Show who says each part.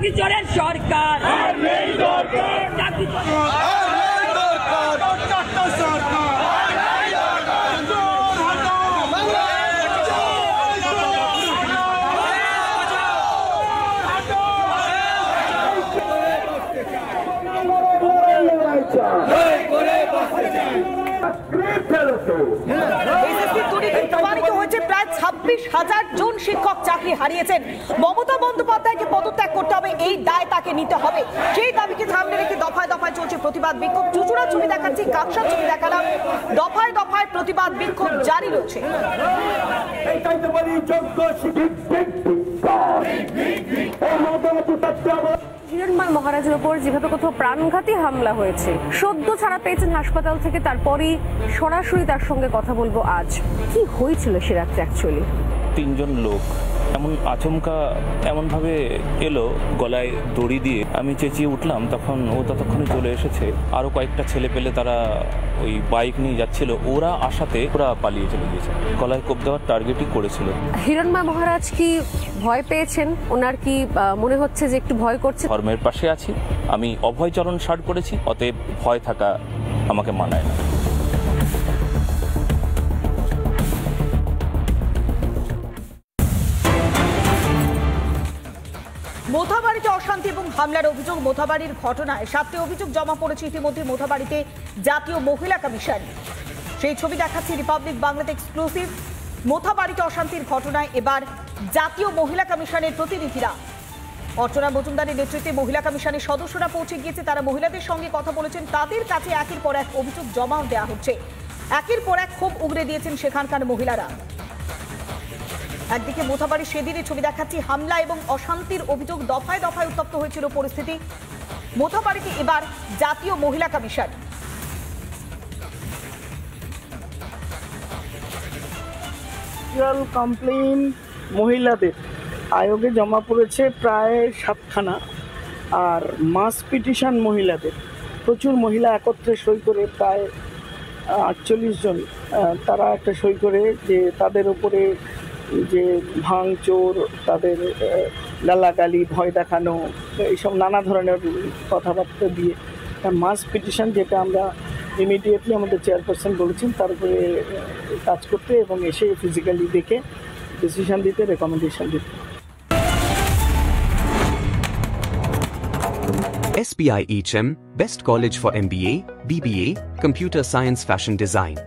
Speaker 1: চাকরি চোরের সরকার চাকরি
Speaker 2: প্রায় 26,000 জন শিক্ষক চাকরি হারিয়েছেন। মমতা বন্দ্যোপাধ্যায়কে পদত্যাগ করতে হবে, এই দায় তাকে নিতে হবে। সেই দাবিকে সামনে রেখে দফায় দফায় চলছে প্রতিবাদ বিক্ষোভ। চুচুড়া ছবি দেখাচ্ছি, কাকসার ছবি দেখালাম, দফায় দফায় প্রতিবাদ বিক্ষোভ জারি রয়েছে।
Speaker 3: হিরণময় মহারাজের ওপর যেভাবে কোথাও প্রাণঘাতী হামলা হয়েছে, সদ্য ছাড়া পেয়েছেন হাসপাতাল থেকে, তারপরই সরাসরি তার সঙ্গে কথা বলবো আজ। কি হয়েছিল সে রাত্রে অ্যাকচুয়ালি?
Speaker 4: তিনজন লোক এমন আচমকা এমনভাবে এলো, গলায় দড়ি দিয়ে। আমি চেঁচিয়ে উঠলাম, তখন ও ততক্ষণে চলে এসেছে। আরও কয়েকটা ছেলে পেলে তারা ওই বাইক নিয়ে যাচ্ছিল, ওরা আসাতে ওরা পালিয়ে চলে গিয়েছে। গলায় কোপ দেওয়ার টার্গেটই করেছিল।
Speaker 3: হিরণময় মহারাজ কি ভয় পেয়েছেন? ওনার কি মনে হচ্ছে যে একটু ভয় করছে?
Speaker 4: ধর্মের পাশে আছি, আমি অভয়চরণ ষাট করেছি, অতএব ভয় থাকা আমাকে মানায় না।
Speaker 2: মোথাবাড়িতে অশান্তি এবং হামলার অভিযোগ। মোথাবাড়ির ঘটনায় 7টি অভিযোগ জমা পড়েছে ইতিমধ্যে মোথাবাড়িতে জাতীয় মহিলা কমিশন। সেই ছবি দেখাচ্ছি রিপাবলিক বাংলাতে এক্সক্লুসিভ। মোথাবাড়িতে অশান্তির ঘটনায় এবার জাতীয় মহিলা কমিশনের প্রতিনিধিরা, অর্চনা মজুমদারের নেতৃত্বে মহিলা কমিশনের সদস্যরা পৌঁছে গিয়েছে। তারা মহিলাদের সঙ্গে কথা বলেছেন, তাদের কাছে একের পর এক অভিযোগ জমা দেওয়া হচ্ছে। একের পর এক ক্ষোভ উগরে দিয়েছেন সেখানকার মহিলারা। একদিকে মোথাবাড়ি সেদিনের ছবি দেখাচ্ছি, হামলা এবং অশান্তির অভিযোগ, দফায় দফায় উত্তপ্ত হয়েছিল পরিস্থিতি। মোথাবাড়িতে এবার জাতীয় মহিলা কমিশন।
Speaker 5: কমপ্লেইন মহিলাদের আয়োগে জমা পড়েছে প্রায় 7খানা, আর মাস পিটিশন মহিলাদের, প্রচুর মহিলা একত্রে সই করে, প্রায় 48 জন তারা একটা সই করে যে তাদের উপরে যে ভাঙচোর, তাদের গালাগালি, ভয় দেখানো, এইসব নানা ধরনের কথাবার্তা দিয়ে মাস পিটিশন, যেটা আমরা ইমিডিয়েটলি আমাদের চেয়ারপারসন বলেছেন তার উপরে কাজ করতে এবং এসে ফিজিক্যালি দেখে ডিসিশন দিতে, রেকমেন্ডেশন দিতে।
Speaker 6: SBI HM, Best College for MBA, BBA, Computer Science Fashion Design.